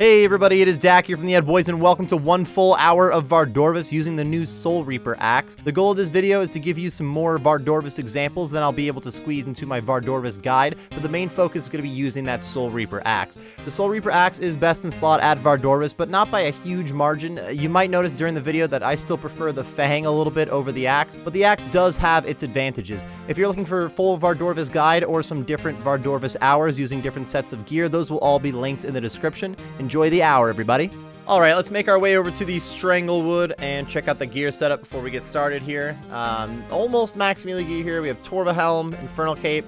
Hey everybody, it is Dak here from the Ed Boys, and welcome to one full hour of Vardorvis using the new Soulreaper Axe. The goal of this video is to give you some more Vardorvis examples, then I'll be able to squeeze into my Vardorvis guide, but the main focus is going to be using that Soulreaper Axe. The Soulreaper Axe is best in slot at Vardorvis, but not by a huge margin. You might notice during the video that I still prefer the Fang a little bit over the Axe, but the Axe does have its advantages. If you're looking for a full Vardorvis guide or some different Vardorvis hours using different sets of gear, those will all be linked in the description. Enjoy the hour, everybody. All right, let's make our way over to the Stranglewood and check out the gear setup before we get started here. Almost max melee gear here. We have Torva Helm, Infernal Cape,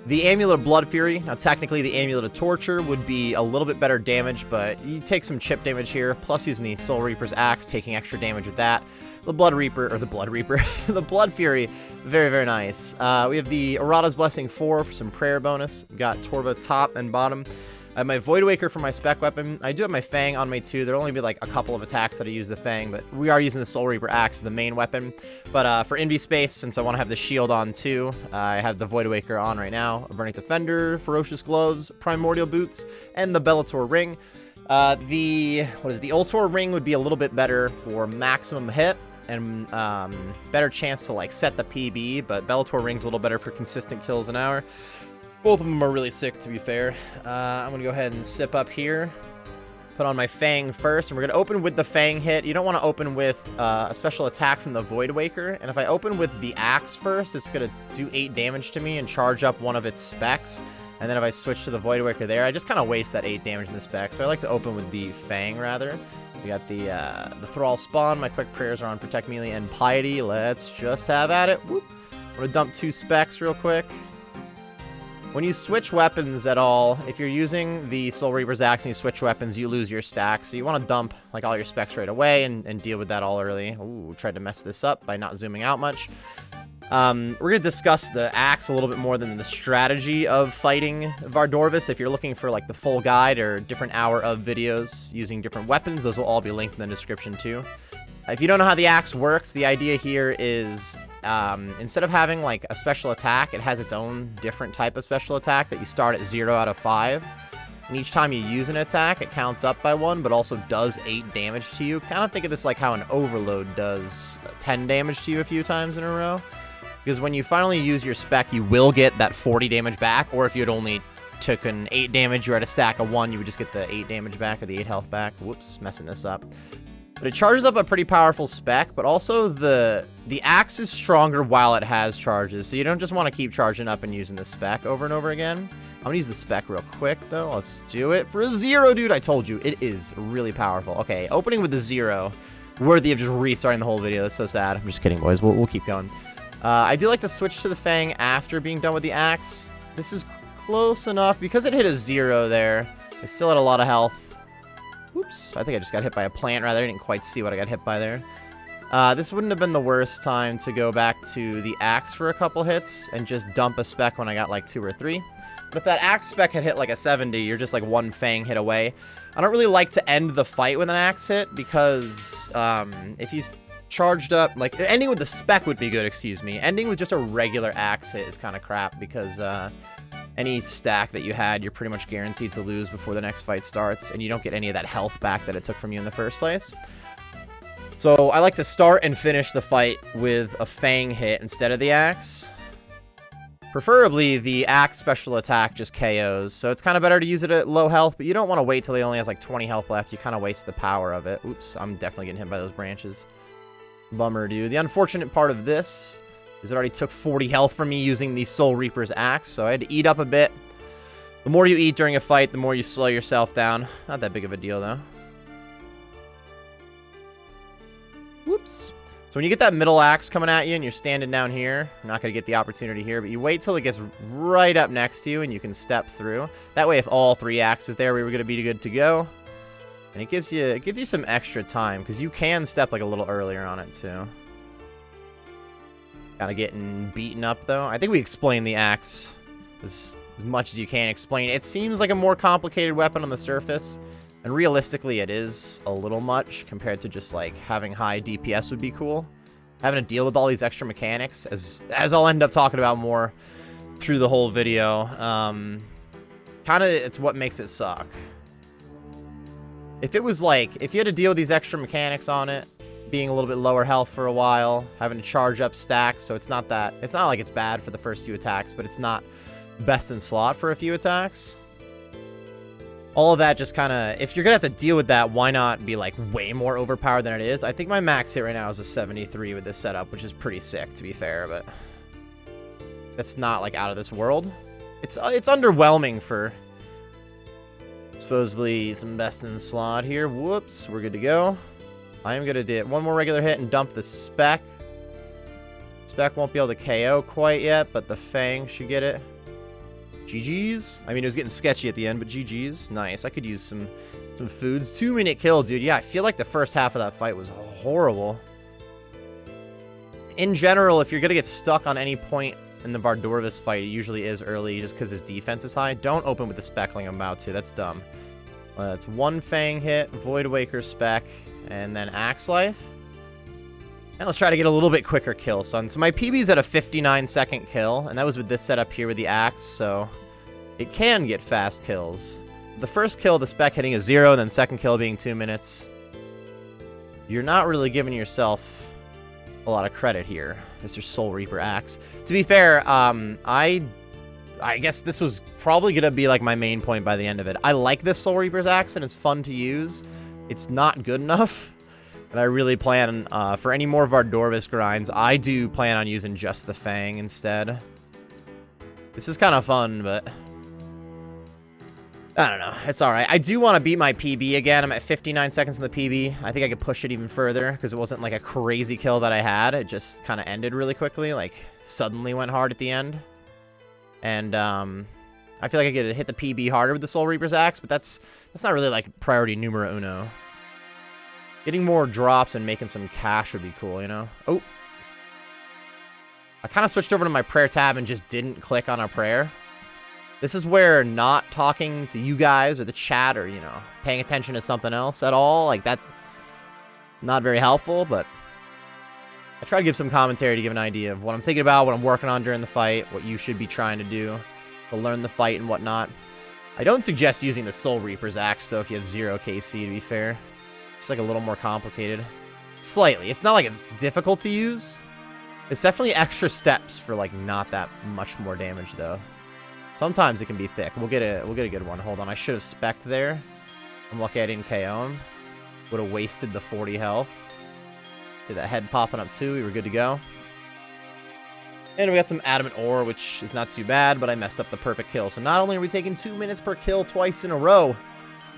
the Amulet of Blood Fury. Now, technically, the Amulet of Torture would be a little bit better damage, but you take some chip damage here, plus using the Soulreaper's Axe, taking extra damage with that. The Blood Reaper, the Blood Fury, very, very nice. We have the Errata's Blessing 4 for some prayer bonus. We've got Torva top and bottom. I have my Voidwaker for my spec weapon. I do have my Fang on me too. There'll only be like a couple of attacks that I use the Fang, but we are using the Soulreaper Axe as the main weapon. But for Envy Space, since I want to have the shield on too, I have the Voidwaker on right now. A Burning Defender, Ferocious Gloves, Primordial Boots, and the Bellator Ring. The Ultor Ring would be a little bit better for maximum hit and better chance to like set the PB, but Bellator Ring's a little better for consistent kills an hour. Both of them are really sick, to be fair. I'm going to go ahead and sip up here. Put on my Fang first, and we're going to open with the Fang hit. You don't want to open with a special attack from the Voidwaker. And if I open with the Axe first, it's going to do 8 damage to me and charge up one of its specs. And then if I switch to the Voidwaker there, I just kind of waste that 8 damage in the spec. So I like to open with the Fang, rather. We got the Thrall Spawn. My quick prayers are on Protect Melee and Piety. Let's just have at it. Whoop. I'm going to dump 2 specs real quick. When you switch weapons at all, if you're using the Soulreaper's Axe and you switch weapons, you lose your stack. So you want to dump like all your specs right away and deal with that all early. Ooh, tried to mess this up by not zooming out much. We're going to discuss the Axe a little bit more than the strategy of fighting Vardorvis. If you're looking for like the full guide or different hour of videos using different weapons, those will all be linked in the description too. If you don't know how the Axe works, the idea here is instead of having like a special attack, it has its own different type of special attack that you start at 0 out of 5. And each time you use an attack, it counts up by 1, but also does 8 damage to you. Kind of think of this like how an Overload does 10 damage to you a few times in a row. Because when you finally use your spec, you will get that 40 damage back, or if you had only taken 8 damage, you're at a stack of 1, you would just get the 8 damage back or the 8 health back. Whoops, messing this up. But it charges up a pretty powerful spec, but also the Axe is stronger while it has charges, so you don't just want to keep charging up and using the spec over and over again. I'm going to use the spec real quick, though. Let's do it for a 0, dude. I told you, it is really powerful. Okay, opening with the 0, worthy of just restarting the whole video. That's so sad. I'm just kidding, boys. We'll keep going. I do like to switch to the Fang after being done with the Axe. This is close enough. Because it hit a 0 there, it still had a lot of health. Oops, I think I just got hit by a plant, rather. I didn't quite see what I got hit by there. This wouldn't have been the worst time to go back to the Axe for a couple hits and just dump a spec when I got like 2 or 3. But if that Axe spec had hit like a 70, you're just like 1 Fang hit away. I don't really like to end the fight with an Axe hit because if you charged up, like ending with the spec would be good, excuse me. Ending with just a regular Axe hit is kind of crap because any stack that you had, you're pretty much guaranteed to lose before the next fight starts, and you don't get any of that health back that it took from you in the first place. So I like to start and finish the fight with a Fang hit instead of the Axe. Preferably, the Axe special attack just KOs, so it's kind of better to use it at low health, but you don't want to wait till he only has like 20 health left. You kind of waste the power of it. Oops, I'm definitely getting hit by those branches. Bummer, dude. The unfortunate part of this is it already took 40 health from me using the Soulreaper's Axe, so I had to eat up a bit. The more you eat during a fight, the more you slow yourself down. Not that big of a deal, though. Whoops. So when you get that middle Axe coming at you and you're standing down here, you're not going to get the opportunity here, but you wait till it gets right up next to you and you can step through. That way, if all 3 axes there, we were going to be good to go. And it gives you some extra time, because you can step like a little earlier on it, too. Kind of getting beaten up, though. I think we explained the Axe as much as you can explain. It seems like a more complicated weapon on the surface, and realistically, it is a little much compared to just, like, having high DPS would be cool. Having to deal with all these extra mechanics, as I'll end up talking about more through the whole video. Kind of, it's what makes it suck. If it was like, if you had to deal with these extra mechanics on it, being a little bit lower health for a while, having to charge up stacks, so it's not like it's bad for the first few attacks, but it's not best in slot for a few attacks. All of that just kind of, if you're going to have to deal with that, why not be like way more overpowered than it is? I think my max hit right now is a 73 with this setup, which is pretty sick to be fair, but that's not like out of this world. It's underwhelming for supposedly some best in slot here. Whoops, we're good to go. I am going to do one more regular hit and dump the spec. Spec won't be able to KO quite yet, but the Fang should get it. GG's. I mean, it was getting sketchy at the end, but GG's. Nice. I could use some foods. 2-minute kill, dude. Yeah, I feel like the first half of that fight was horrible. In general, if you're going to get stuck on any point in the Vardorvis fight, it usually is early just because his defense is high. Don't open with the spec like I'm about to. That's dumb. It's one Fang hit, Void Waker spec, and then Axe Life. And let's try to get a little bit quicker kill, son. So my PB's at a 59-second kill, and that was with this setup here with the axe, so it can get fast kills. The first kill, the spec hitting a 0, and then second kill being 2 minutes. You're not really giving yourself a lot of credit here, Mr. Soulreaper Axe. To be fair, I guess this was probably going to be like my main point by the end of it. I like this Soulreaper's Axe, and it's fun to use. It's not good enough. But I really plan, for any more Vardorvis grinds, I do plan on using just the Fang instead. This is kind of fun, but I don't know. It's alright. I do want to beat my PB again. I'm at 59 seconds in the PB. I think I could push it even further, because it wasn't like a crazy kill that I had. It just kind of ended really quickly, like suddenly went hard at the end. And I feel like I could hit the PB harder with the Soulreaper's Axe, but that's not really like priority numero uno. Getting more drops and making some cash would be cool, you know? Oh. I kind of switched over to my prayer tab and just didn't click on a prayer. This is where not talking to you guys or the chat or, you know, paying attention to something else at all, like that, not very helpful, but I try to give some commentary to give an idea of what I'm thinking about, what I'm working on during the fight, what you should be trying to do to learn the fight and whatnot. I don't suggest using the Soulreaper's Axe, though, if you have 0 KC, to be fair. It's like a little more complicated. Slightly. It's not like it's difficult to use. It's definitely extra steps for like not that much more damage though. Sometimes it can be thick. We'll get a good one. Hold on, I should have spec'd there. I'm lucky I didn't KO him. Would have wasted the 40 health. See that head popping up too. We were good to go. And we got some adamant ore, which is not too bad, but I messed up the perfect kill. So not only are we taking 2 minutes per kill twice in a row,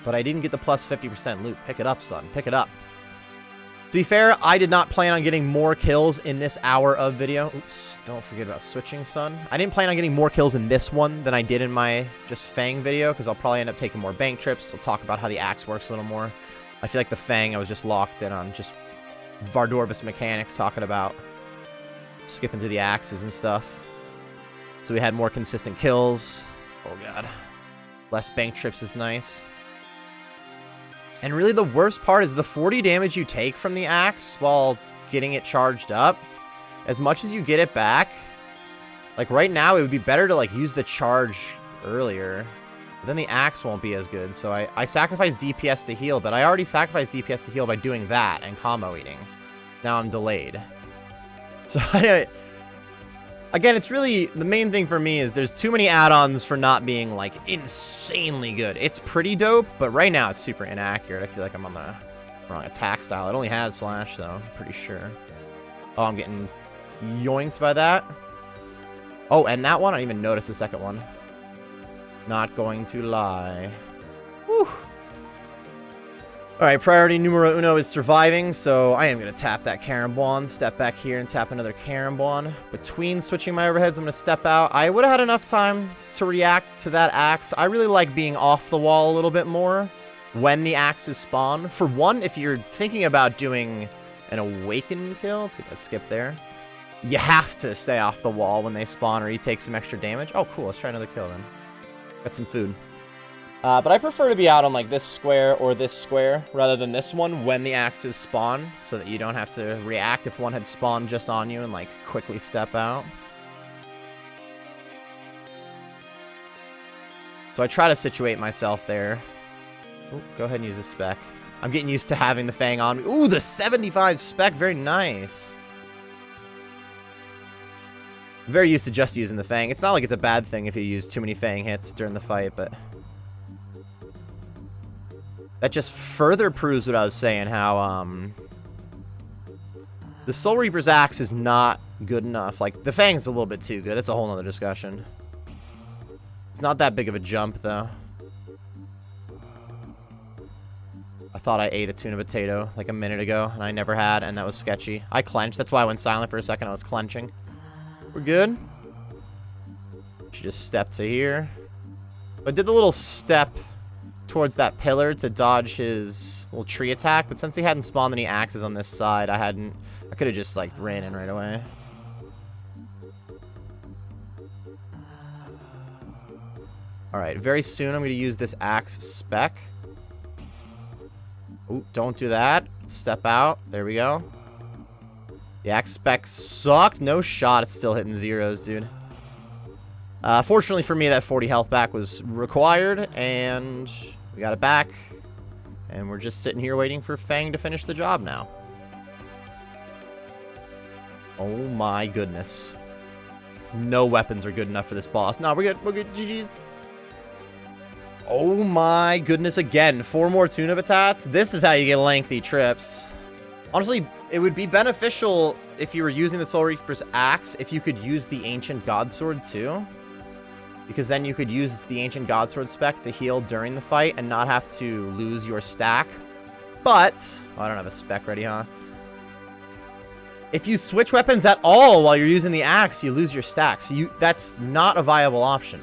but I didn't get the plus 50% loot. Pick it up, son. Pick it up. To be fair, I did not plan on getting more kills in this hour of video. Oops, don't forget about switching, son. I didn't plan on getting more kills in this one than I did in my just Fang video, because I'll probably end up taking more bank trips. I'll talk about how the axe works a little more. I feel like the Fang, I was just locked in on just Vardorvis mechanics, talking about skipping through the axes and stuff. So we had more consistent kills. Oh, God. Less bank trips is nice. And really the worst part is the 40 damage you take from the axe while getting it charged up. As much as you get it back, like right now it would be better to like use the charge earlier. But then the axe won't be as good. So I sacrificed DPS to heal, but I already sacrificed DPS to heal by doing that and combo eating. Now I'm delayed. So again, it's really, the main thing for me is there's too many add-ons for not being, like, insanely good. It's pretty dope, but right now it's super inaccurate. I feel like I'm on the wrong attack style. It only has slash, though, I'm pretty sure. Oh, I'm getting yoinked by that. Oh, and that one, I didn't even notice the second one. Not going to lie. Whew. Alright, priority numero uno is surviving, so I am going to tap that Karambwan, step back here and tap another Karambwan. Between switching my overheads, I'm going to step out. I would have had enough time to react to that axe. I really like being off the wall a little bit more when the axes spawn. For one, if you're thinking about doing an awakened kill, let's get that skip there. You have to stay off the wall when they spawn or you take some extra damage. Oh, cool. Let's try another kill then. Got some food. But I prefer to be out on like this square or this square rather than this one when the axes spawn, so that you don't have to react if one had spawned just on you and like quickly step out. So I try to situate myself there. Ooh, go ahead and use the spec. I'm getting used to having the Fang on me. Ooh, the 75 spec. Very nice. I'm very used to just using the Fang. It's not like it's a bad thing if you use too many Fang hits during the fight, but... that just further proves what I was saying, how, the Soul Reaper's Axe is not good enough. Like, the Fang's a little bit too good. That's a whole nother discussion. It's not that big of a jump, though. I thought I ate a tuna potato, like, a minute ago, and I never had, and that was sketchy. I clenched. That's why I went silent for a second. I was clenching. We're good. Should just step to here. I did the little step towards that pillar to dodge his little tree attack, but since he hadn't spawned any axes on this side, I could have just, like, ran in right away. Alright, very soon I'm going to use this axe spec. Ooh, don't do that. Step out. There we go. The axe spec sucked. No shot. It's still hitting zeros, dude. Fortunately for me, that 40 health back was required, and we got it back. And we're just sitting here waiting for Fang to finish the job now. Oh my goodness. No weapons are good enough for this boss. No, we're good. We're good. GG's. Oh my goodness, again. 4 more tuna batats. This is how you get lengthy trips. Honestly, it would be beneficial if you were using the Soul Reaper's Axe if you could use the Ancient Godsword too. Because then you could use the Ancient Godsword spec to heal during the fight and not have to lose your stack. But, oh, I don't have a spec ready, huh? If you switch weapons at all while you're using the axe, you lose your stacks. That's not a viable option.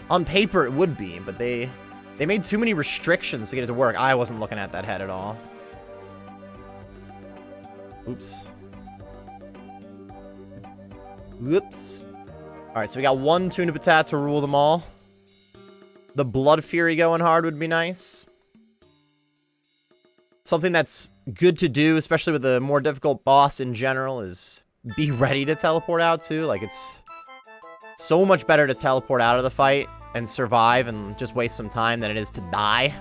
On paper, it would be, but they made too many restrictions to get it to work. I wasn't looking at that head at all. Oops. Whoops. Alright, so we got 1 tuna patat to rule them all. The Blood Fury going hard would be nice. Something that's good to do, especially with a more difficult boss in general, is be ready to teleport out too. Like, it's so much better to teleport out of the fight and survive and just waste some time than it is to die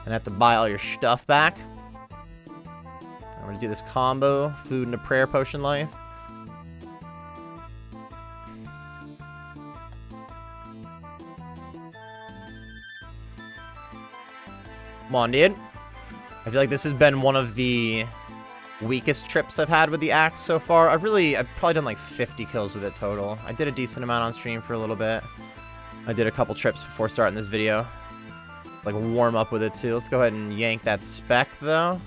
and have to buy all your stuff back. I'm gonna do this combo, food and a prayer potion life. Come on, dude. I feel like this has been one of the weakest trips I've had with the axe so far. I've probably done like 50 kills with it total. I did a decent amount on stream for a little bit. I did a couple trips before starting this video. Like, warm up with it too. Let's go ahead and yank that spec though.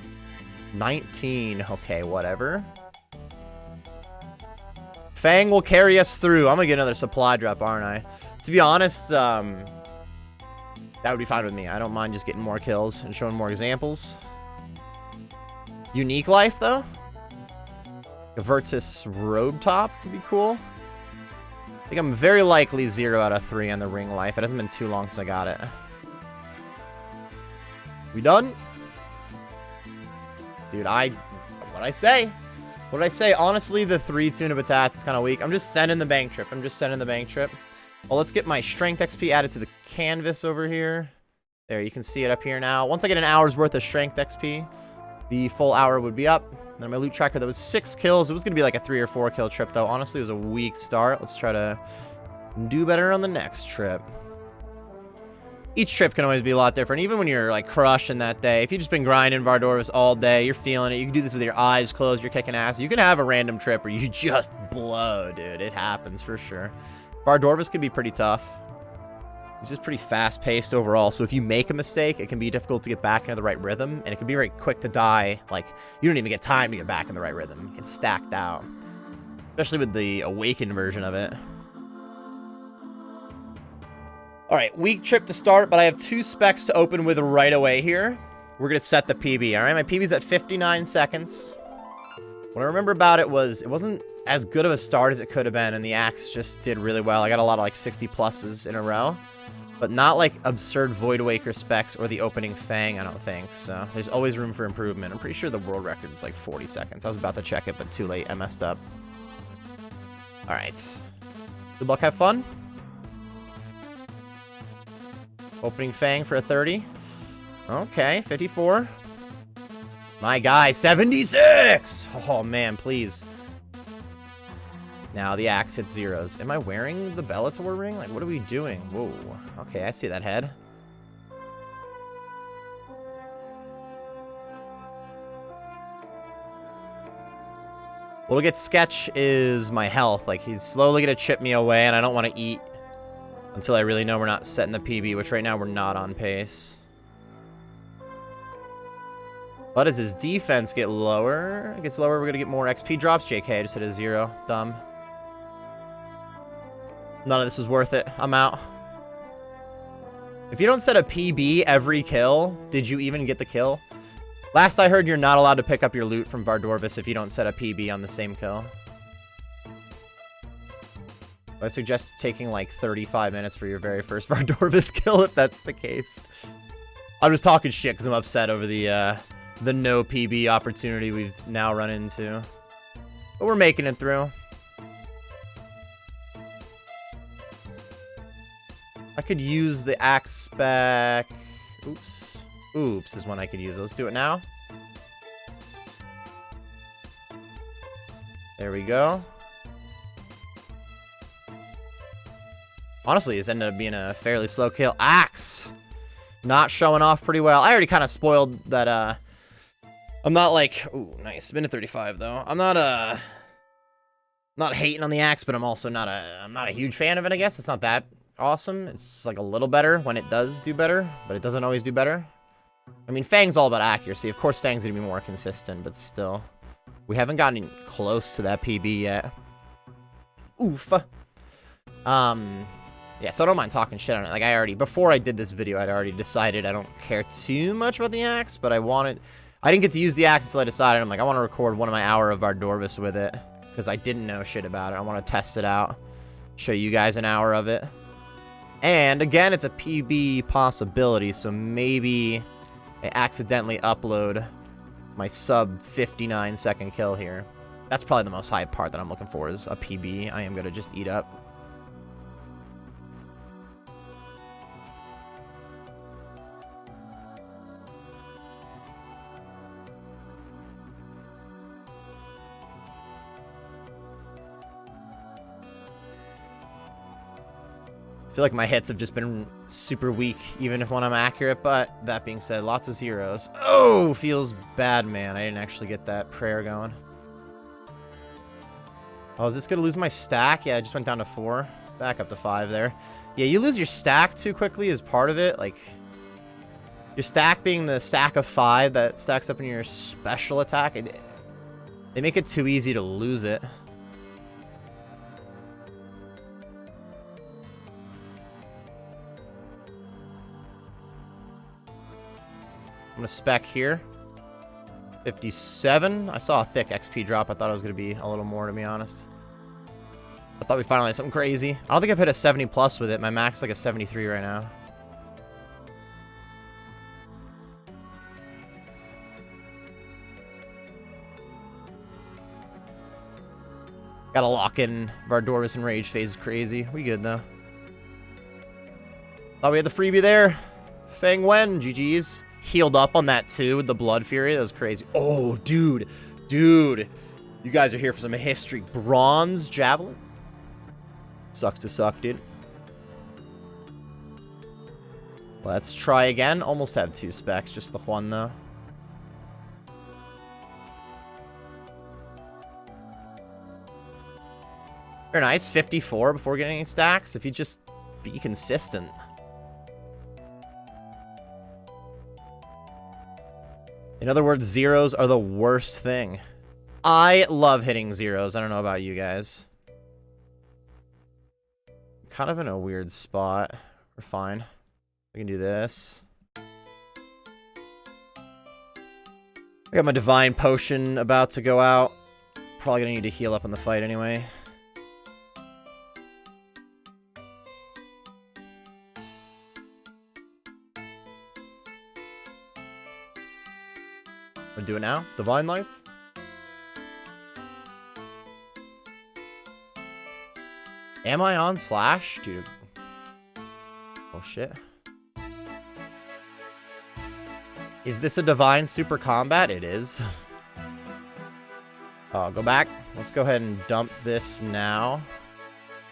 19. Okay, whatever. Fang will carry us through. I'm gonna get another supply drop, aren't I? To be honest, that would be fine with me. I don't mind just getting more kills and showing more examples. Unique life, though. A Virtus robe top could be cool. I think I'm very likely 0 out of 3 on the ring life. It hasn't been too long since I got it. We done? Dude, what'd I say? What did I say? Honestly, the 3 tuna batats is kind of weak. I'm just sending the bank trip. Well, let's get my strength XP added to the canvas over here. There, you can see it up here now. Once I get an hour's worth of strength XP, the full hour would be up. And then my loot tracker, that was 6 kills. It was going to be like a 3 or 4 kill trip, though. Honestly, it was a weak start. Let's try to do better on the next trip. Each trip can always be a lot different, even when you're, like, crushing that day. If you've just been grinding Vardorvis all day, you're feeling it. You can do this with your eyes closed. You're kicking ass. You can have a random trip where you just blow, dude. It happens for sure. Vardorvis can be pretty tough. He's just pretty fast-paced overall, so if you make a mistake, it can be difficult to get back into the right rhythm, and it can be very quick to die. Like, you don't even get time to get back in the right rhythm. It's stacked out. Especially with the awakened version of it. Alright, weak trip to start, but I have 2 specs to open with right away here. We're going to set the PB, alright? My PB's at 59 seconds. What I remember about it was, it wasn't as good of a start as it could have been, and the axe just did really well. I got a lot of, like, 60 pluses in a row. But not, like, absurd Voidwaker specs or the opening Fang, I don't think. So, there's always room for improvement. I'm pretty sure the world record is, like, 40 seconds. I was about to check it, but too late. I messed up. Alright. Good luck, have fun. Opening Fang for a 30. Okay, 54. My guy, 76! Oh, man, please. Now the axe hits zeros. Am I wearing the Bellator ring? Like, what are we doing? Whoa. Okay, I see that head. What'll get sketch is my health. Like, he's slowly gonna chip me away, and I don't want to eat until I really know we're not setting the PB, which right now we're not on pace. But as his defense gets lower, we're gonna get more XP drops. JK, I just hit a 0. Dumb. None of this was worth it. I'm out. If you don't set a PB every kill, did you even get the kill? Last I heard, you're not allowed to pick up your loot from Vardorvis if you don't set a PB on the same kill. I suggest taking like 35 minutes for your very first Vardorvis kill if that's the case. I'm just talking shit because I'm upset over the no PB opportunity we've now run into. But we're making it through. I could use the axe spec. Oops. Oops is when I could use it. Let's do it now. There we go. Honestly, this ended up being a fairly slow kill. Axe! Not showing off pretty well. I already kind of spoiled that, I'm not like... Ooh, nice. Minute 35, though. I'm not hating on the axe, but I'm also not a huge fan of it, I guess. It's not that awesome. It's like a little better when it does do better, but it doesn't always do better. I mean, Fang's all about accuracy. Of course, Fang's gonna be more consistent, but still. We haven't gotten close to that PB yet. Oof. Yeah, so I don't mind talking shit on it. Like, before I did this video, I'd already decided I don't care too much about the axe, but I didn't get to use the axe until I decided. I'm like, I want to record one of my hour of Vardorvis with it, because I didn't know shit about it. I want to test it out, show you guys an hour of it. And, again, it's a PB possibility, so maybe I accidentally upload my sub 59 second kill here. That's probably the most hype part that I'm looking for is a PB. I am going to just eat up. I feel like my hits have just been super weak, even if when I'm accurate, but that being said, lots of zeros. Oh, feels bad, man. I didn't actually get that prayer going. Oh, is this gonna lose my stack? Yeah, I just went down to 4. Back up to 5 there. Yeah, you lose your stack too quickly is part of it. Like, your stack being the stack of 5 that stacks up in your special attack. They make it too easy to lose it. I'm gonna spec here. 57. I saw a thick XP drop. I thought it was gonna be a little more, to be honest. I thought we finally had something crazy. I don't think I've hit a 70 plus with it. My max is like a 73 right now. Gotta lock in Vardorvis and Rage phase is crazy. We good though. Thought we had the freebie there. Fang Wen, GG's. Healed up on that too with the Blood Fury. That was crazy. Oh, dude. Dude. You guys are here for some history. Bronze Javelin. Sucks to suck, dude. Let's try again. Almost have 2 specs. Just the one, though. Very nice. 54 before getting any stacks. If you just be consistent. In other words, zeros are the worst thing. I love hitting zeros. I don't know about you guys. Kind of in a weird spot. We're fine. We can do this. I got my Divine Potion about to go out. Probably gonna need to heal up in the fight anyway. We'll do it now. Divine Life. Am I on Slash? Dude. Oh, shit. Is this a divine super combat? It is. Oh, go back. Let's go ahead and dump this now.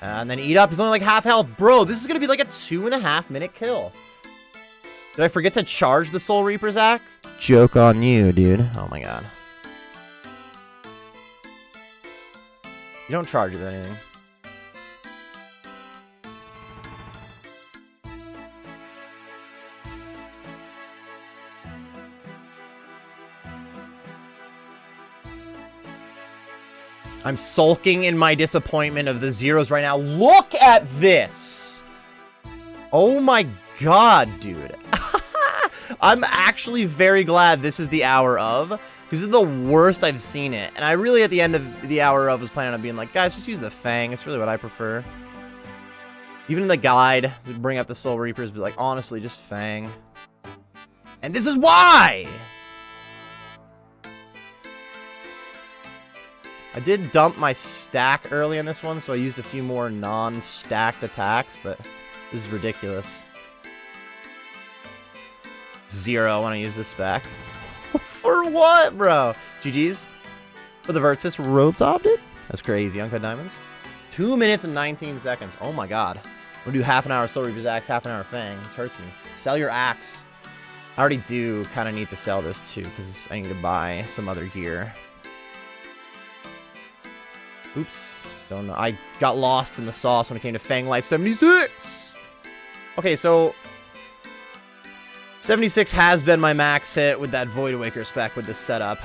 And then eat up. He's only like half health. Bro, this is going to be like a 2.5 minute kill. Did I forget to charge the Soul Reaper's axe? Joke on you, dude. Oh my god. You don't charge it with anything. I'm sulking in my disappointment of the zeros right now. Look at this! Oh my god, dude. I'm actually very glad this is the hour of, because this is the worst I've seen it. And I really, at the end of the hour of, was planning on being like, guys, just use the Fang. It's really what I prefer. Even in the guide, to bring up the Soul Reapers, be like, honestly, just Fang. And this is why! I did dump my stack early in this one, so I used a few more non-stacked attacks, but this is ridiculous. 0, I want to use this spec. For what, bro? GG's. For the Vertus Robes opted? That's crazy. Uncut Diamonds. 2 minutes and 19 seconds. Oh my god. I'm going to do half an hour Soul Reaper's Axe, half an hour Fang. This hurts me. Sell your axe. I already do kind of need to sell this too, because I need to buy some other gear. Oops. Don't know. I got lost in the sauce when it came to Fang Life 76. Okay, so 76 has been my max hit with that Void Awaker spec with this setup.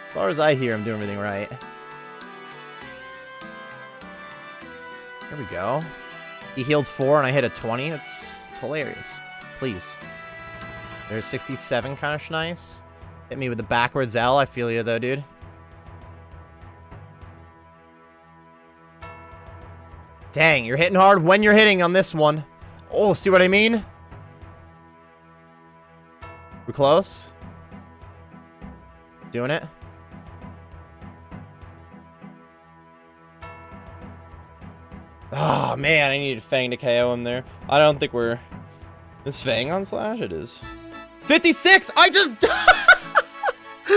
As far as I hear, I'm doing everything right. There we go. He healed 4 and I hit a 20. It's hilarious. Please. There's 67, kind of nice. Hit me with the backwards L. I feel you though, dude. Dang, you're hitting hard when you're hitting on this one. Oh, see what I mean? We're close. Doing it. Oh, man, I needed Fang to KO him there. I don't think we're... Is Fang on Slash? It is. 56! I just... This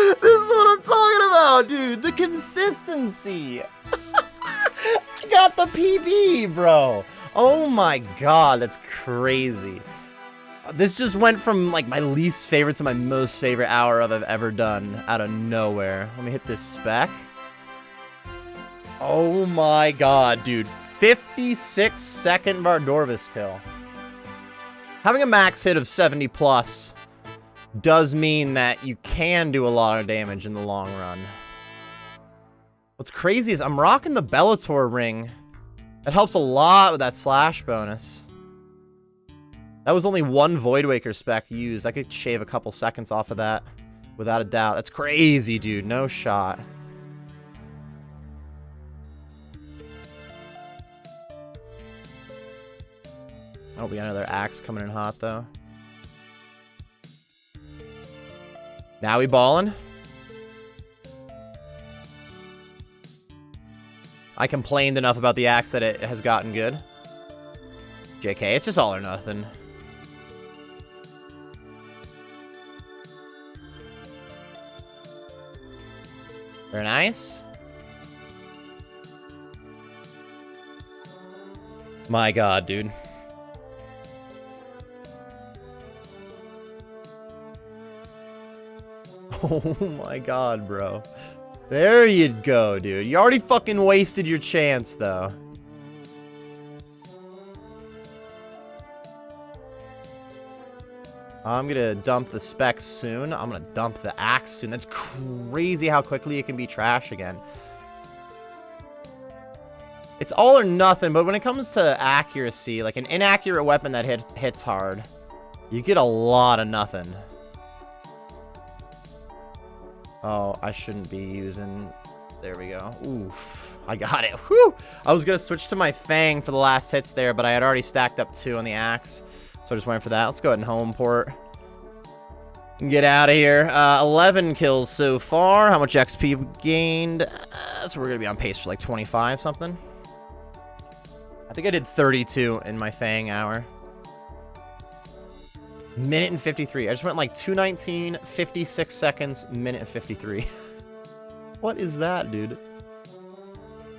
is what I'm talking about, dude. The consistency. I got the PB, bro. Oh my god, that's crazy. This just went from like my least favorite to my most favorite hour of I've ever done out of nowhere. Let me hit this spec. Oh my god, dude. 56-second Vardorvis kill. Having a max hit of 70 plus does mean that you can do a lot of damage in the long run. What's crazy is I'm rocking the Bellator ring. That helps a lot with that slash bonus. That was only one Void Waker spec used. I could shave a couple seconds off of that without a doubt. That's crazy, dude. No shot. Oh, we got another axe coming in hot, though. Now we ballin'. I complained enough about the axe that it has gotten good. JK, it's just all or nothing. Very nice. My god, dude. Oh my god, bro. There you go, dude. You already fucking wasted your chance, though. I'm gonna dump the specs soon. I'm gonna dump the axe soon. That's crazy how quickly it can be trash again. It's all or nothing, but when it comes to accuracy, like an inaccurate weapon that hits hard, you get a lot of nothing. Oh, I shouldn't be using... There we go. Oof. I got it. Whew! I was going to switch to my Fang for the last hits there, but I had already stacked up 2 on the axe. So I just went for that. Let's go ahead and home port. Get out of here. 11 kills so far. How much XP we gained? So we're going to be on pace for like 25 something. I think I did 32 in my Fang hour. Minute and 53. I just went like 2:19, 56 seconds, minute and 53. What is that, dude?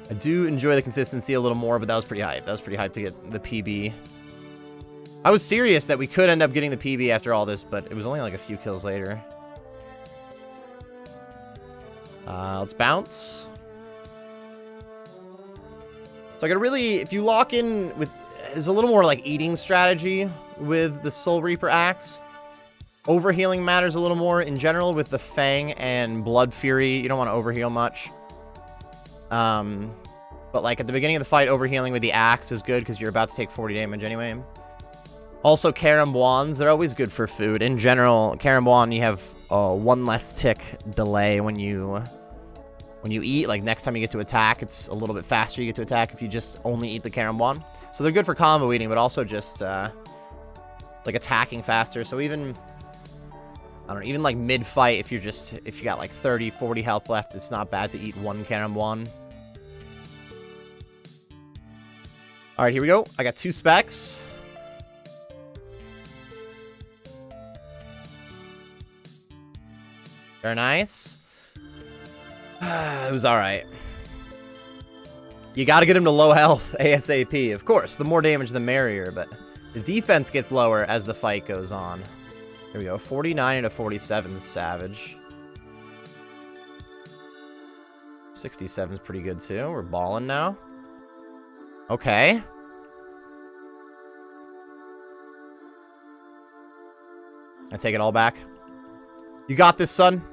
I do enjoy the consistency a little more, but that was pretty hype. That was pretty hype to get the PB. I was serious that we could end up getting the PB after all this, but it was only like a few kills later. Let's bounce. So I gotta really, if you lock in with, there's a little more like eating strategy with the Soulreaper Axe. Overhealing matters a little more in general with the Fang and Blood Fury. You don't want to overheal much. But like at the beginning of the fight, overhealing with the axe is good because you're about to take 40 damage anyway. Also, Caramboins, they're always good for food. In general, Caramboin, you have one less tick delay when you eat. Like next time you get to attack, it's a little bit faster you get to attack if you just only eat the Caramboin. So they're good for combo eating, but also just like attacking faster. So even, I don't know, even like mid-fight, if you got like 30, 40 health left, it's not bad to eat one Caramboin. All right, here we go. I got 2 specs. Very nice. It was all right. You got to get him to low health ASAP. Of course, the more damage, the merrier, but his defense gets lower as the fight goes on. Here we go. 49 to 47 is savage. 67 is pretty good, too. We're balling now. Okay. I take it all back. You got this, son.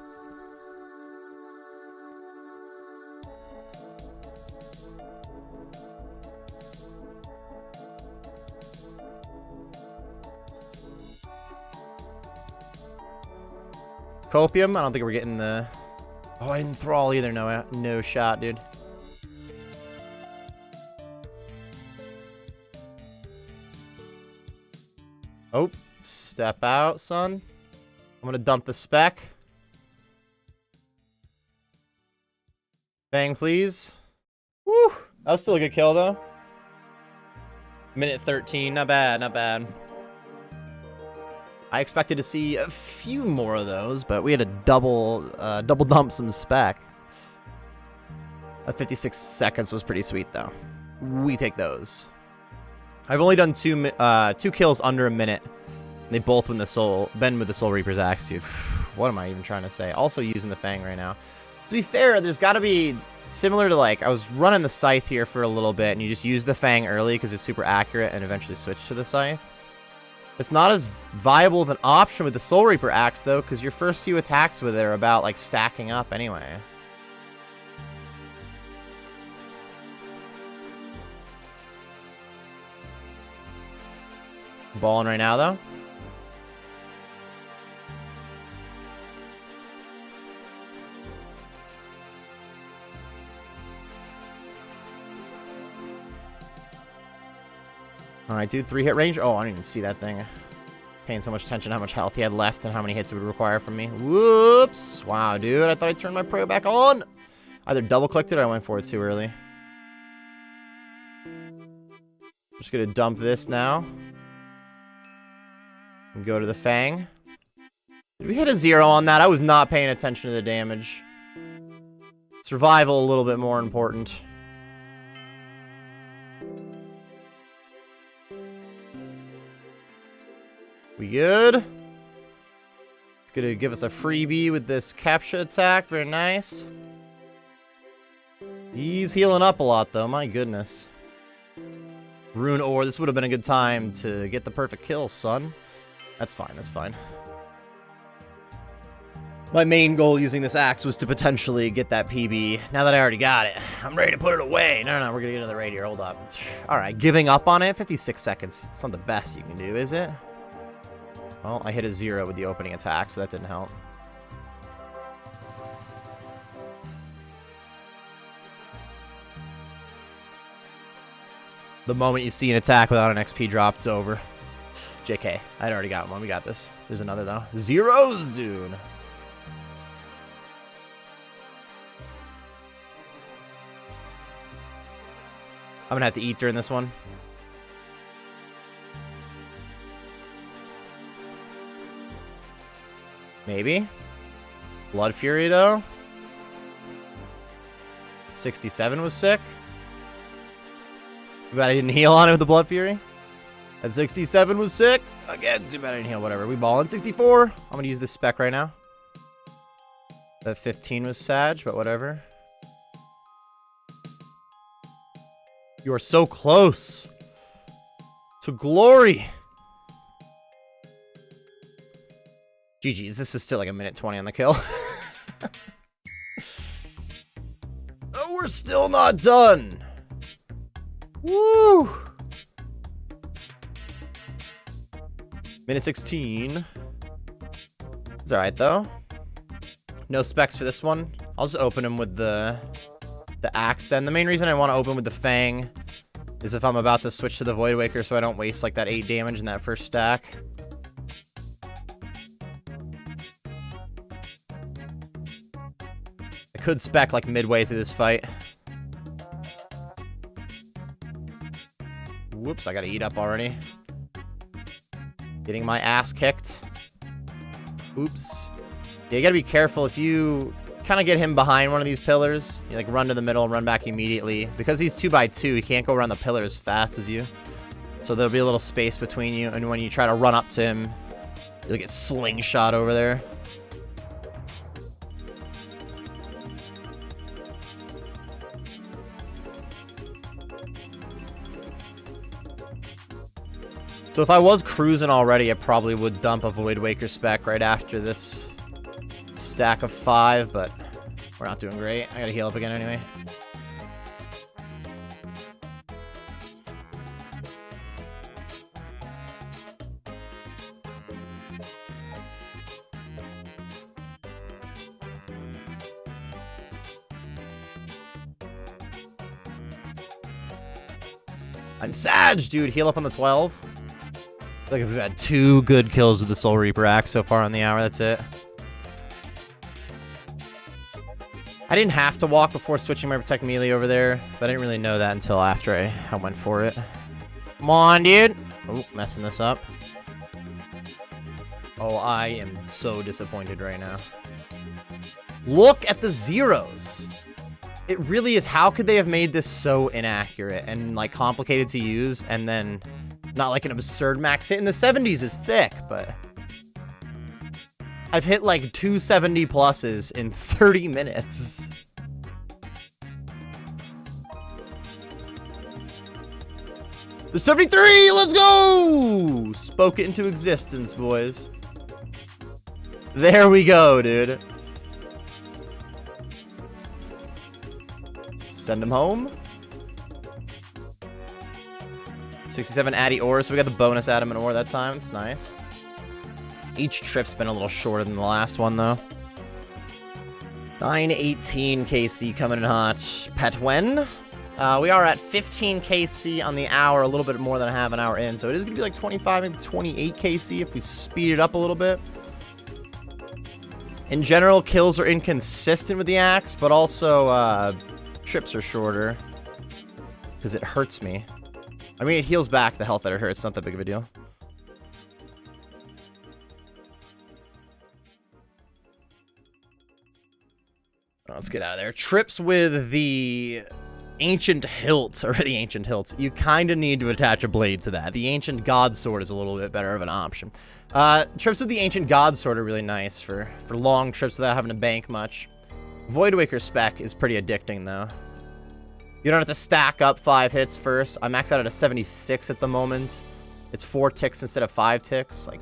Copium? I don't think we're getting the... Oh, I didn't thrall either. No shot, dude. Oh, step out, son. I'm gonna dump the spec. Bang, please. Woo! That was still a good kill, though. Minute 13. Not bad, not bad. I expected to see a few more of those, but we had to double dump some spec. 56 seconds was pretty sweet, though. We take those. I've only done two kills under a minute. They both been with the Soulreaper's Axe, dude. What am I even trying to say? Also using the Fang right now. To be fair, there's got to be similar to like I was running the Scythe here for a little bit, and you just use the Fang early because it's super accurate, and eventually switch to the Scythe. It's not as viable of an option with the Soulreaper Axe, though, because your first few attacks with it are about, like, stacking up anyway. Balling right now, though. Alright, dude, 3-hit range. Oh, I didn't even see that thing. Paying so much attention to how much health he had left and how many hits it would require from me. Whoops. Wow, dude, I thought I turned my pro back on. Either double-clicked it or I went for it too early. I'm just gonna dump this now. And go to the Fang. Did we hit a 0 on that? I was not paying attention to the damage. Survival a little bit more important. We good? It's gonna give us a freebie with this capture attack. Very nice. He's healing up a lot, though. My goodness. Rune ore. This would have been a good time to get the perfect kill, son. That's fine. That's fine. My main goal using this axe was to potentially get that PB. Now that I already got it, I'm ready to put it away. No, we're gonna get another raid here. Hold up. All right, giving up on it. 56 seconds. It's not the best you can do, is it? Well, I hit a 0 with the opening attack, so that didn't help. The moment you see an attack without an XP drop, it's over. JK, I'd already got one. We got this. There's another, though. 0s, dude. I'm gonna have to eat during this one. Maybe. Blood Fury, though. 67 was sick. Too bad I didn't heal on it with the Blood Fury. At 67 was sick. Again, too bad I didn't heal. Whatever. We ballin'. 64. I'm going to use this spec right now. That 15 was Sag, but whatever. You are so close to glory. GG's. This is still like a minute 20 on the kill. Oh, we're still not done. Woo! Minute 16. It's alright, though. No specs for this one. I'll just open him with the axe then. The main reason I want to open with the Fang is if I'm about to switch to the Void Waker so I don't waste like that 8 damage in that first stack. I could spec like midway through this fight. Whoops, I gotta eat up already. Getting my ass kicked. Oops. Yeah, you gotta be careful if you kind of get him behind one of these pillars. You like run to the middle and run back immediately. Because he's 2x2, he can't go around the pillar as fast as you. So there'll be a little space between you, and when you try to run up to him, you'll get slingshot over there. So if I was cruising already, I probably would dump a Void Waker spec right after this stack of 5, but we're not doing great. I gotta heal up again anyway. I'm Sag, dude. Heal up on the 12. Like if we've had 2 good kills with the Soulreaper Axe so far on the hour, that's it. I didn't have to walk before switching my Protect Melee over there, but I didn't really know that until after I went for it. Come on, dude. Oh, messing this up. Oh, I am so disappointed right now. Look at the zeros. It really is. How could they have made this so inaccurate and like complicated to use and then not like an absurd max hit? In the 70s is thick, but I've hit like 270 pluses in 30 minutes. The 73, let's go! Spoke it into existence, boys. There we go, dude. Send him home. 67 Addy ores, so we got the bonus Adamant ore that time. It's nice. Each trip's been a little shorter than the last one, though. 918 KC coming in hot. Petwen. We are at 15 KC on the hour, a little bit more than a half an hour in, so it is going to be like 25, maybe 28 KC if we speed it up a little bit. In general, kills are inconsistent with the axe, but also trips are shorter because it hurts me. I mean, it heals back the health that it hurts. It's not that big of a deal. Let's get out of there. Trips with the Ancient Hilt, or the Ancient Hilt. You kind of need to attach a blade to that. The Ancient God Sword is a little bit better of an option. Trips with the Ancient God Sword are really nice for long trips without having to bank much. Void Waker spec is pretty addicting, though. You don't have to stack up 5 hits first. I'm maxed out at a 76 at the moment. It's 4 ticks instead of 5 ticks. Like,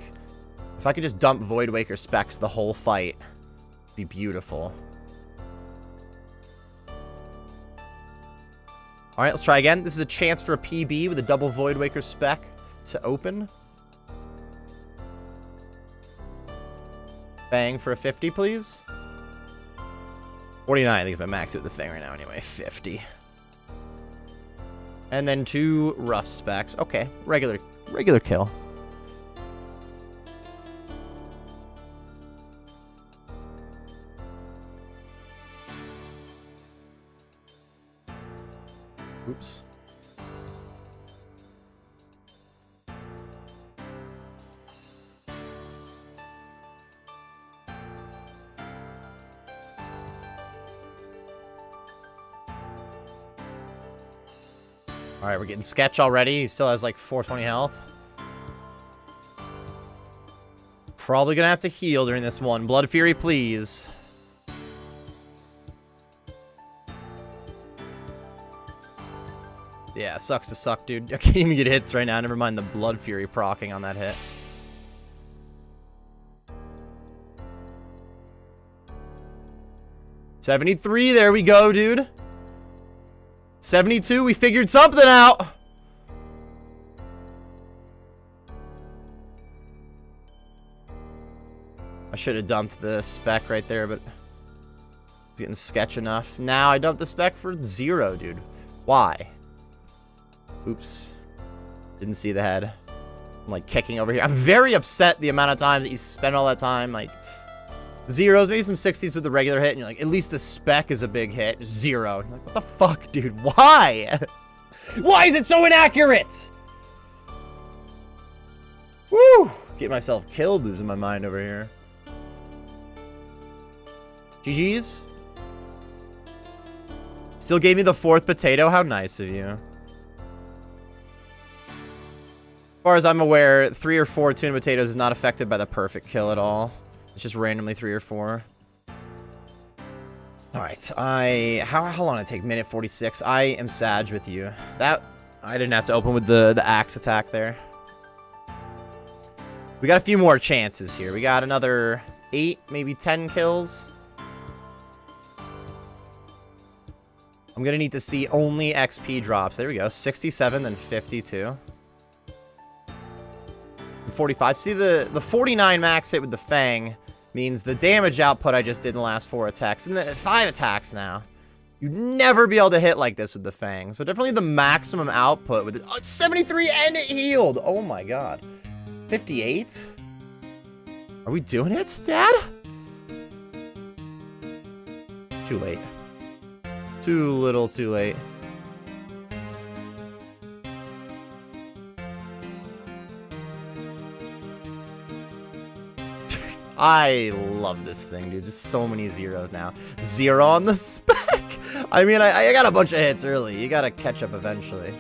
if I could just dump Void Waker specs the whole fight, it'd be beautiful. All right, let's try again. This is a chance for a PB with a double Void Waker spec to open. Bang for a 50, please. 49, I think is my max with the Fang right now anyway. 50. And then 2 rough specs. Okay, regular kill. Oops. Alright, we're getting Sketch already. He still has like 420 health. Probably gonna have to heal during this one. Blood Fury, please. Yeah, sucks to suck, dude. I can't even get hits right now. Never mind the Blood Fury proccing on that hit. $73, there we go, dude. 72, we figured something out. I should have dumped the spec right there, but it's getting Sketch enough. Now I dumped the spec for 0, dude. Why? Oops. Didn't see the head. I'm like kicking over here. I'm very upset the amount of time that you spend all that time, like, 0s, maybe some 60s with the regular hit, and you're like, at least the spec is a big hit. 0. You're like, what the fuck, dude? Why? Why is it so inaccurate? Woo! Get myself killed losing my mind over here. GG's. Still gave me the 4th potato. How nice of you. As far as I'm aware, 3 or 4 tuna potatoes is not affected by the perfect kill at all. It's just randomly 3 or 4. Alright, how long did it take? Minute 46. I am Sag with you. That, I didn't have to open with the axe attack there. We got a few more chances here. We got another 8, maybe 10 kills. I'm gonna need to see only XP drops. There we go. 67, then 52. 45. See, the 49 max hit with the Fang means the damage output I just did in the last 4 attacks. And 5 attacks now. You'd never be able to hit like this with the Fang. So definitely the maximum output with it. Oh, it's 73 and it healed. Oh my god. 58? Are we doing it, Dad? Too late. Too little, too late. I love this thing, dude. Just so many 0s now. 0 on the spec. I mean, I got a bunch of hits early. You gotta catch up eventually.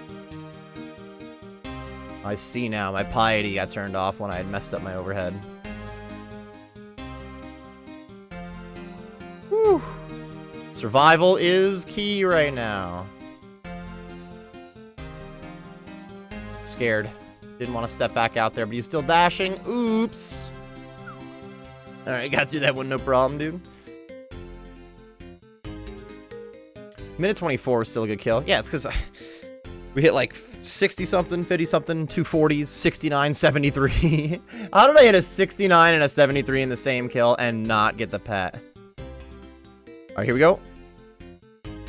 I see now. My piety got turned off when I had messed up my overhead. Whew. Survival is key right now. Scared. Didn't want to step back out there, but you're still dashing. Oops. Alright, got through that one, no problem, dude. Minute 24 was still a good kill. Yeah, it's because we hit like 60-something, 50-something, 240s, 69, 73. How did I hit a 69 and a 73 in the same kill and not get the pet? Alright, here we go.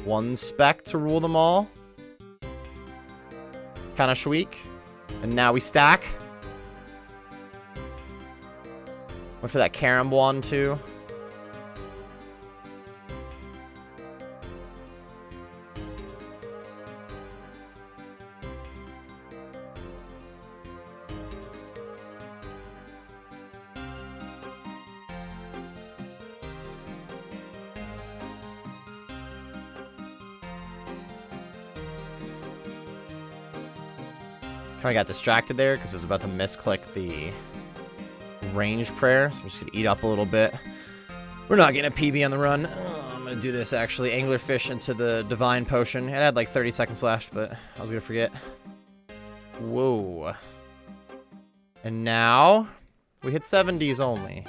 1 spec to rule them all. Kinda shweek. And now we stack. Went for that carom one, too. Kinda got distracted there because I was about to misclick the range prayer, so I'm just gonna eat up a little bit. We're not getting a PB on the run. Oh, I'm gonna do this actually. Anglerfish into the divine potion. It had like 30 seconds left, but I was gonna forget. Whoa. And now we hit 70s only.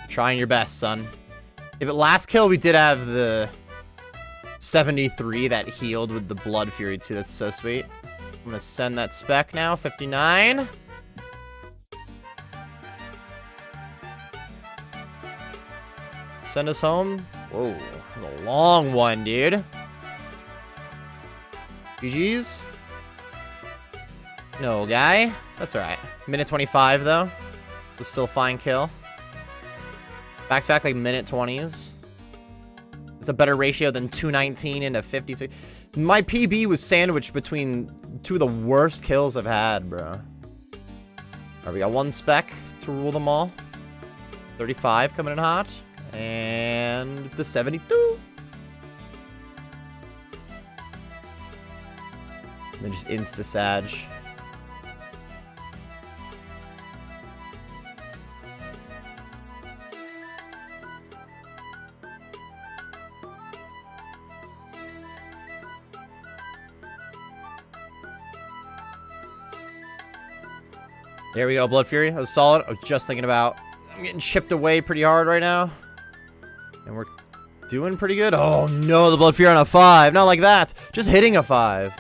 Trying your best, son. If at last kill we did have the 73 that healed with the Blood Fury too. That's so sweet. I'm gonna send that spec now. 59. Send us home. Whoa, that's a long one, dude. GG's. No, guy. That's alright. Minute 25, though. So still fine kill. Back to back, like, minute 20s. It's a better ratio than 219 into 56. My PB was sandwiched between 2 of the worst kills I've had, bro. Alright, we got 1 spec to rule them all. 35 coming in hot. And the 72. And then just insta-sag. There we go, Blood Fury. That was solid. I was just thinking about... I'm getting chipped away pretty hard right now. And we're doing pretty good. Oh, no, the Blood Fury on a 5. Not like that. Just hitting a 5.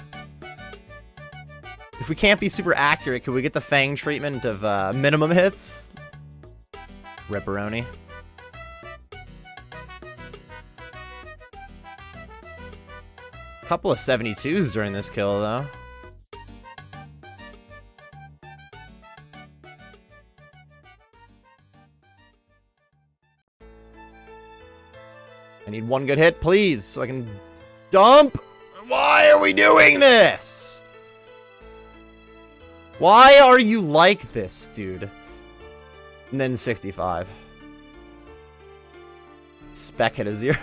If we can't be super accurate, could we get the Fang treatment of minimum hits? Ripperoni. Couple of 72s during this kill, though. I need one good hit, please, so I can dump. Why are we doing this? Why are you like this, dude? And then 65. Spec hit a 0.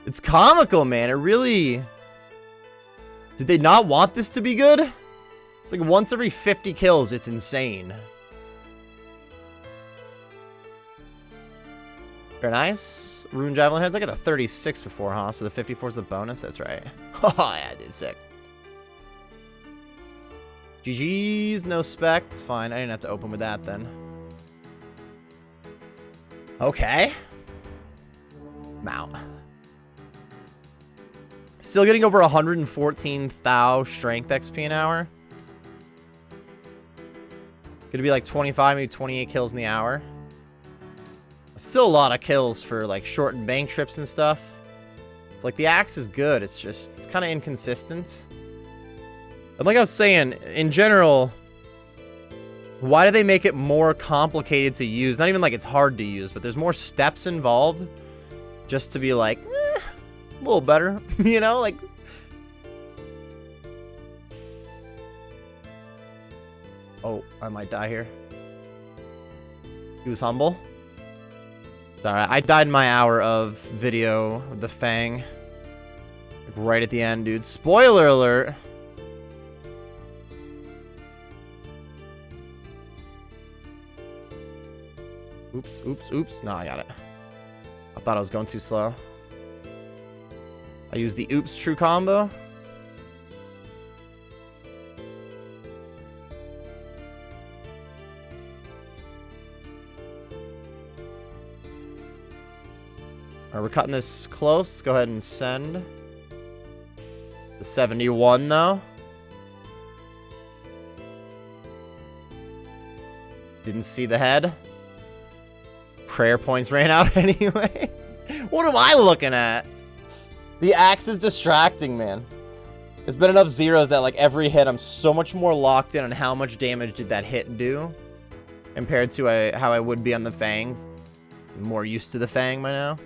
It's comical, man. It really... Did they not want this to be good? It's like once every 50 kills, it's insane. Very nice. Rune Javelin heads. I got the 36 before, huh? So the 54 is the bonus? That's right. Oh, yeah, I did sick. GG's. No spec. It's fine. I didn't have to open with that then. Okay. Mount. Still getting over 114,000 strength XP an hour. Gonna be like 25, maybe 28 kills in the hour. Still a lot of kills for like shortened bank trips and stuff. It's like the axe is good. It's just, it's kind of inconsistent. And like I was saying, in general, why do they make it more complicated to use? Not even like it's hard to use, but there's more steps involved just to be like, a little better, you know, like. Oh, I might die here. He was humble. Alright, I died in my hour of video of the Fang. Like right at the end, dude. Spoiler alert! Oops, oops, oops. No, I got it. I thought I was going too slow. I used the oops true combo. Alright, we're cutting this close. Let's go ahead and send. The 71, though. Didn't see the head. Prayer points ran out anyway. What am I looking at? The axe is distracting, man. There's been enough zeros that, like, every hit, I'm so much more locked in on how much damage did that hit do compared to how I would be on the Fangs. I'm more used to the Fang by now.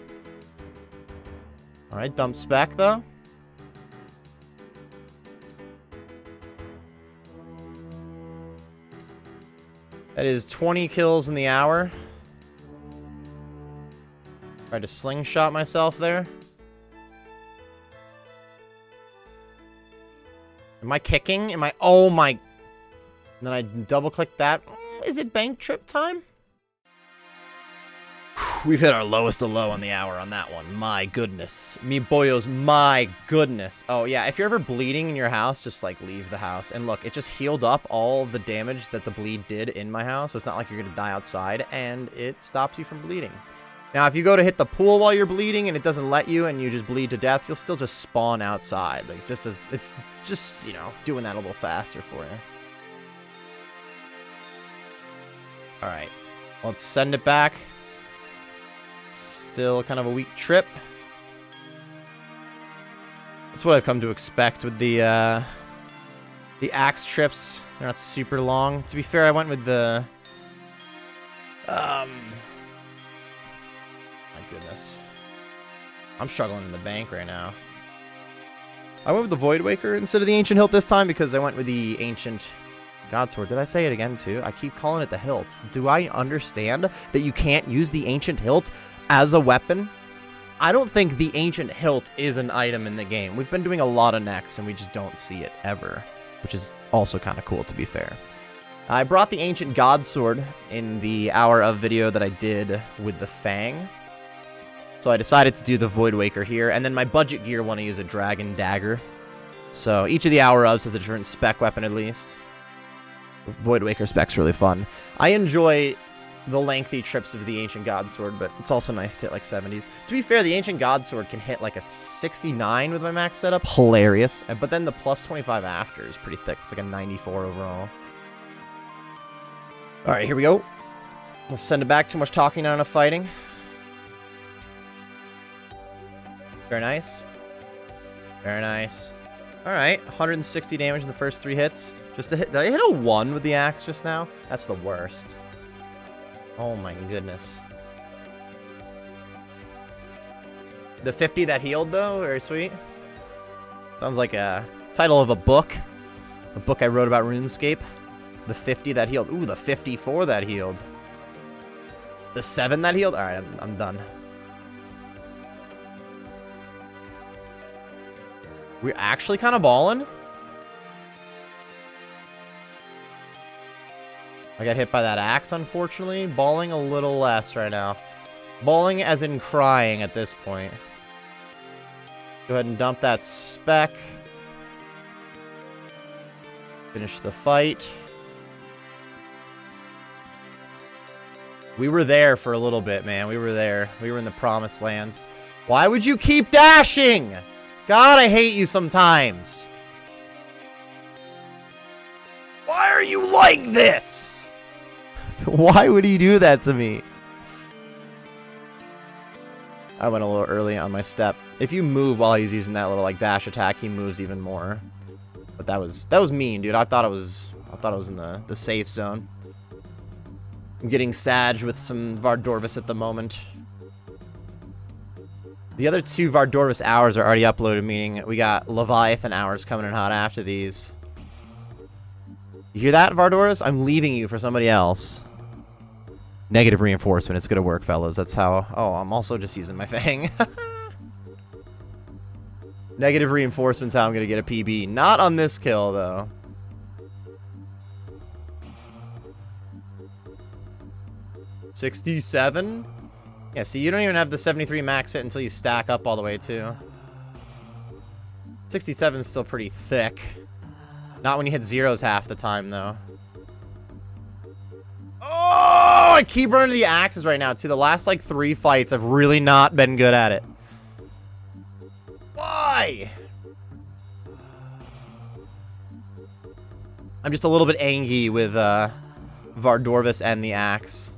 Alright, dump spec, though. That is 20 kills in the hour. Tried to slingshot myself there. Am I kicking? Am I... Oh, my... And then I double-click that. Is it bank trip time? We've hit our lowest of low on the hour on that one. My goodness. Me boyos, my goodness. Oh, yeah, if you're ever bleeding in your house, just, like, leave the house. And look, it just healed up all the damage that the bleed did in my house, so it's not like you're gonna die outside, and it stops you from bleeding. Now, if you go to hit the pool while you're bleeding and it doesn't let you and you just bleed to death, you'll still just spawn outside. Like, just as... It's just, you know, doing that a little faster for you. Alright. Let's send it back. Still kind of a weak trip. That's what I've come to expect with the axe trips. They're not super long. To be fair, I went with the... My goodness. I'm struggling in the bank right now. I went with the Void Waker instead of the Ancient Hilt this time because I went with the Ancient Godsword. Did I say it again, too? I keep calling it the hilt. Do I understand that you can't use the ancient hilt as a weapon? I don't think the ancient hilt is an item in the game. We've been doing a lot of necks, and we just don't see it ever, which is also kind of cool, to be fair. I brought the ancient Godsword in the hour of video that I did with the Fang. So I decided to do the Voidwaker here, and then my budget gear want to use a Dragon Dagger. So each of the hour ofs has a different spec weapon at least. Voidwaker spec's really fun. I enjoy the lengthy trips of the Ancient Godsword, but it's also nice to hit like 70s. To be fair, the Ancient Godsword can hit like a 69 with my max setup. Hilarious. But then the plus 25 after is pretty thick. It's like a 94 overall. Alright, here we go. Let's send it back. Too much talking, not enough fighting. Very nice. Very nice. Alright, 160 damage in the first 3 hits. Just a hit. Did I hit a 1 with the axe just now? That's the worst. Oh my goodness. The 50 that healed, though? Very sweet. Sounds like a title of a book. A book I wrote about RuneScape. The 50 that healed. Ooh, the 54 that healed. The 7 that healed? Alright, I'm done. We're actually kind of balling. I got hit by that axe, unfortunately. Balling a little less right now. Balling as in crying at this point. Go ahead and dump that spec. Finish the fight. We were there for a little bit, man. We were there. We were in the promised lands. Why would you keep dashing? God, I hate you sometimes. Why are you like this? Why would he do that to me? I went a little early on my step. If you move while he's using that little like dash attack, he moves even more. But that was mean, dude. I thought it was in the safe zone. I'm getting Sag with some Vardorvis at the moment. The other 2 Vardorvis hours are already uploaded, meaning we got Leviathan hours coming in hot after these. You hear that, Vardorvis? I'm leaving you for somebody else. Negative reinforcement. It's gonna work, fellas. That's how... Oh, I'm also just using my Fang. Negative reinforcement's how I'm gonna get a PB. Not on this kill, though. $67? Yeah, see, you don't even have the 73 max hit until you stack up all the way, too. 67 is still pretty thick. Not when you hit zeros half the time, though. Oh, I keep running to the axes right now, too. The last, like, 3 fights, I've really not been good at it. Why? I'm just a little bit angry with Vardorvis and the axe.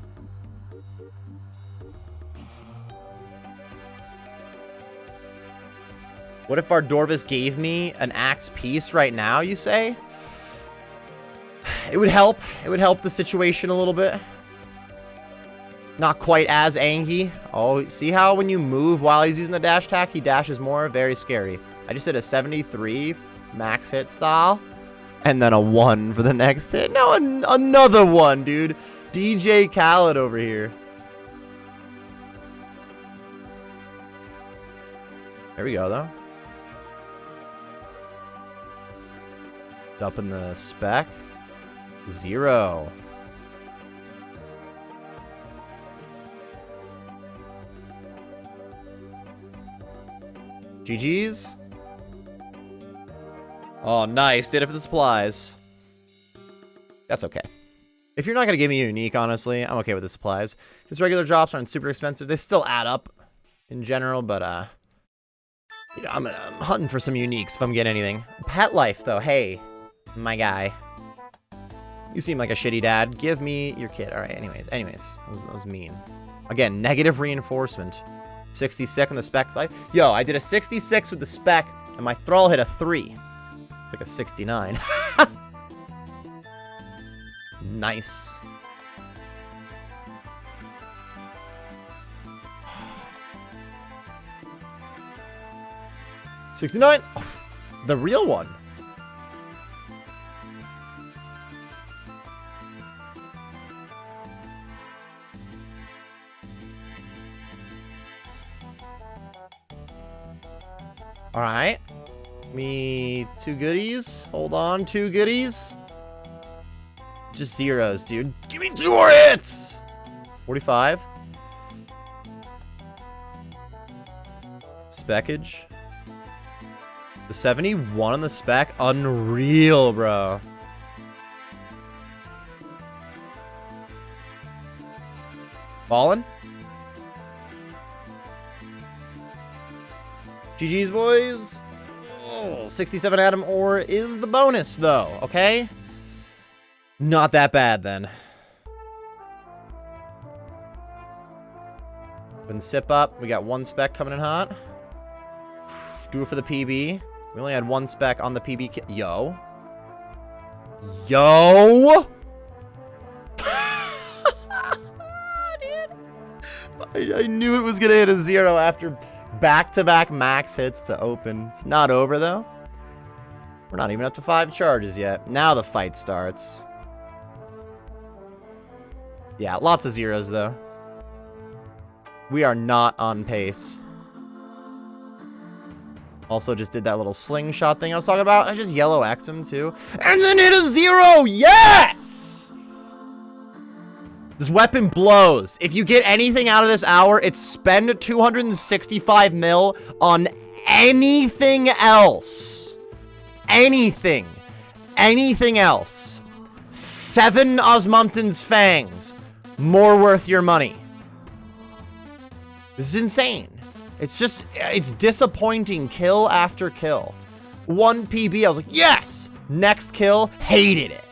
What if Vardorvis gave me an axe piece right now, you say? It would help. It would help the situation a little bit. Not quite as angry. Oh, see how when you move while he's using the dash attack, he dashes more? Very scary. I just did a 73 max hit style. And then a 1 for the next hit. No, another 1, dude. DJ Khaled over here. There we go, though. Up in the spec. 0. GG's. Oh, nice. Did it for the supplies. That's okay. If you're not going to give me a unique, honestly, I'm okay with the supplies. His regular drops aren't super expensive. They still add up in general, but, you know, I'm hunting for some uniques if I'm getting anything. Pet life, though. Hey, my guy. You seem like a shitty dad. Give me your kid. All right, anyways. That was mean. Again, negative reinforcement. 66 on the spec life. Yo, I did a 66 with the spec, and my thrall hit a 3. It's like a 69. Nice. $69? Oh, the real one. Alright. Me 2 goodies. Hold on, 2 goodies. Just zeros, dude. Give me 2 more hits! 45. Speckage. The 71 on the spec? Unreal, bro. Ballin'. GG's, boys. Oh, 67 Atom Ore is the bonus, though, okay? Not that bad, then. Been sip up. We got 1 spec coming in hot. Do it for the PB. We only had 1 spec on the PB. Yo. Yo! Dude. I knew it was going to hit a 0 after back-to-back max hits to open. It's not over, though. We're not even up to 5 charges yet. Now the fight starts. Yeah, lots of zeros, though. We are not on pace. Also just did that little slingshot thing I was talking about. I just yellow X him, too. And then hit a 0! Yes! This weapon blows. If you get anything out of this hour, it's spend 265 mil on anything else. Anything. Anything else. 7 Osmumten's Fangs. More worth your money. This is insane. It's just, it's disappointing kill after kill. 1 PB, I was like, yes! Next kill, hated it.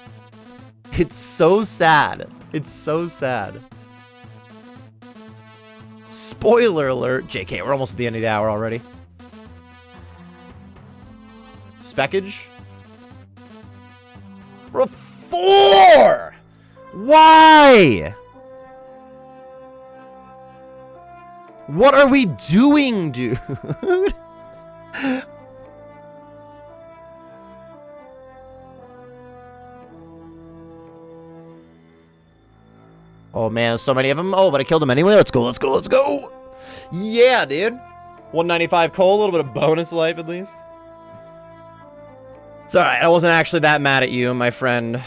It's so sad. It's so sad. Spoiler alert. JK, we're almost at the end of the hour already. Speckage. Bro, 4! Why? What are we doing, dude? Oh, man, so many of them. Oh, but I killed them anyway. Let's go, let's go, let's go. Yeah, dude. 195 coal, a little bit of bonus life at least. It's alright, I wasn't actually that mad at you, my friend.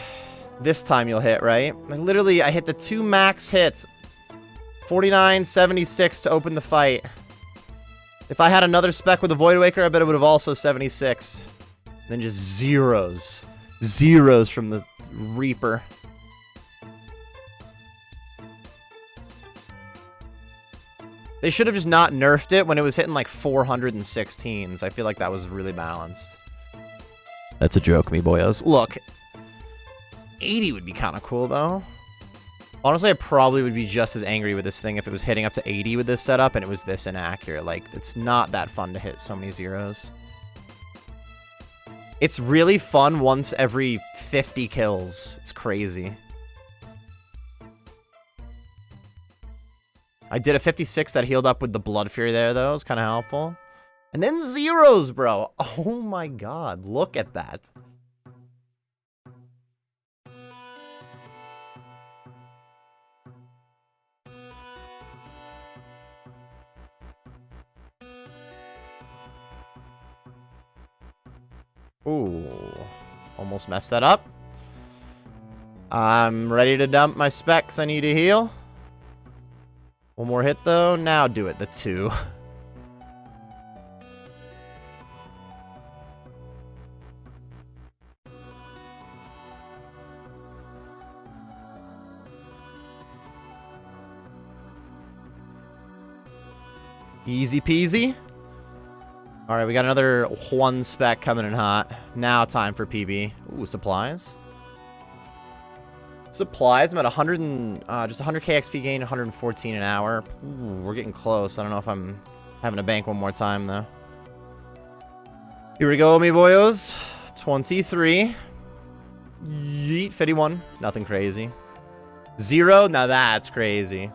This time you'll hit, right? Like, literally, I hit the 2 max hits. 49, 76 to open the fight. If I had another spec with a Void Waker, I bet it would have also 76. And then just zeros. Zeros from the Reaper. They should have just not nerfed it when it was hitting like 416s. I feel like that was really balanced. That's a joke, me boyos. Look, 80 would be kind of cool, though. Honestly, I probably would be just as angry with this thing if it was hitting up to 80 with this setup and it was this inaccurate. Like, it's not that fun to hit so many zeros. It's really fun once every 50 kills. It's crazy. I did a 56 that healed up with the Blood Fury there, though. It was kind of helpful. And then zeros, bro. Oh my god. Look at that. Ooh. Almost messed that up. I'm ready to dump my specs. I need to heal. One more hit, though. Now do it. The 2. Easy peasy. Alright, we got another 1 spec coming in hot. Now time for PB. Ooh, supplies. Supplies, I'm at 100 and, just 100k XP gain, 114 an hour. Ooh, we're getting close. I don't know if I'm having to bank one more time, though. Here we go, me boyos. 23. Yeet, 51. Nothing crazy. 0? Now that's crazy.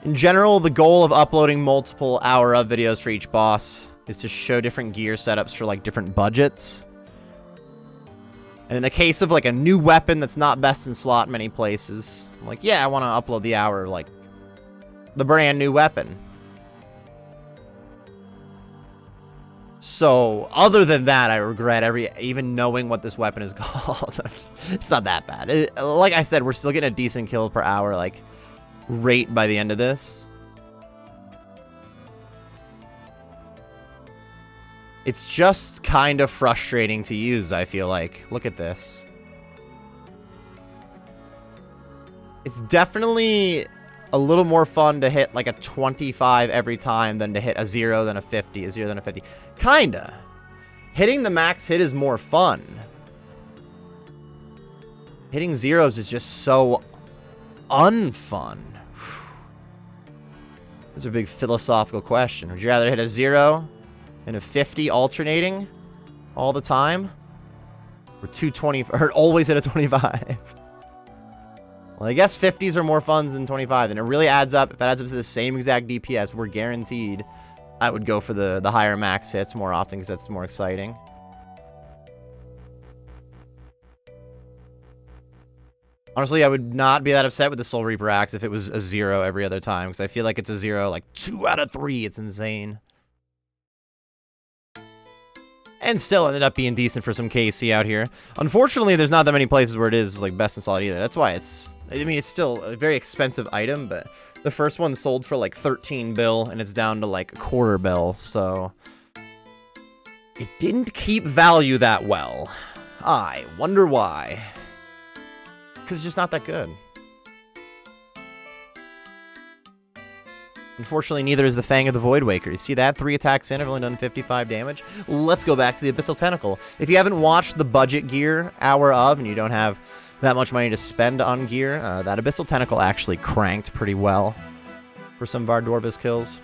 In general, the goal of uploading multiple hour-of videos for each boss is to show different gear setups for, like, different budgets. And in the case of, like, a new weapon that's not best in slot many places, I'm like, yeah, I want to upload the hour, like, the brand new weapon. So, other than that, I regret even knowing what this weapon is called. It's not that bad. Like I said, we're still getting a decent kill per hour, like, rate by the end of this. It's just kind of frustrating to use, I feel like. Look at this. It's definitely a little more fun to hit like a 25 every time than to hit a 0, then a 50, a 0, then a 50. Kinda. Hitting the max hit is more fun. Hitting zeros is just so unfun. This is a big philosophical question. Would you rather hit a 0 and a 50 alternating all the time? Or 220, or always hit a 25? Well, I guess 50s are more fun than 25, and it really adds up. If it adds up to the same exact DPS, we're guaranteed I would go for the higher max hits more often because that's more exciting. Honestly, I would not be that upset with the Soulreaper Axe if it was a 0 every other time, because I feel like it's a 0 like 2 out of 3. It's insane. And still ended up being decent for some KC out here. Unfortunately, there's not that many places where it is like best in solid either. That's why it's, I mean, it's still a very expensive item, but the first one sold for like 13 bill, and it's down to like a quarter bill, so it didn't keep value that well. I wonder why. Because it's just not that good. Unfortunately, neither is the Fang of the Void Waker. You see that? 3 attacks in, I've only done 55 damage. Let's go back to the Abyssal Tentacle. If you haven't watched the budget gear hour of, and you don't have that much money to spend on gear, that Abyssal Tentacle actually cranked pretty well for some Vardorvis kills.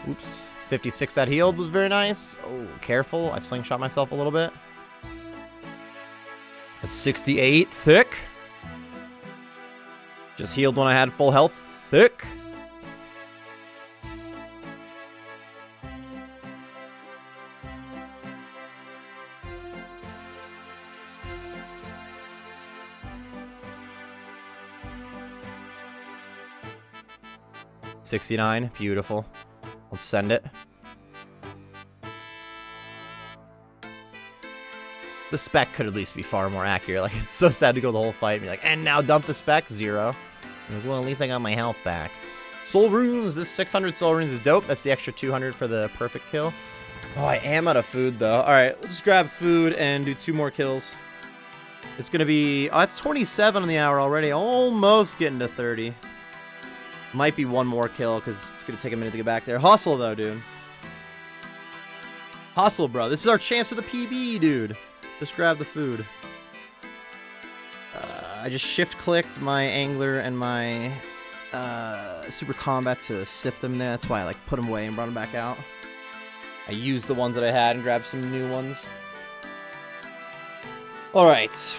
Oops. 56 that healed was very nice. Oh, careful. I slingshot myself a little bit. That's 68. Thick. Just healed when I had full health. Thick. $69. Beautiful. Let's send it. The spec could at least be far more accurate. Like, it's so sad to go the whole fight and be like, and now dump the spec, 0. I'm like, well, at least I got my health back. Soul Runes. This 600 Soul Runes is dope. That's the extra 200 for the perfect kill. Oh, I am out of food, though. All right, let's just grab food and do 2 more kills. It's going to be... Oh, it's 27 on the hour already. Almost getting to 30. Might be 1 more kill, because it's going to take a minute to get back there. Hustle, though, dude. Hustle, bro. This is our chance for the PB, dude. Just grab the food. I just shift-clicked my Angler and my Super Combat to sift them there. That's why I, like, put them away and brought them back out. I used the ones that I had and grabbed some new ones. Alright.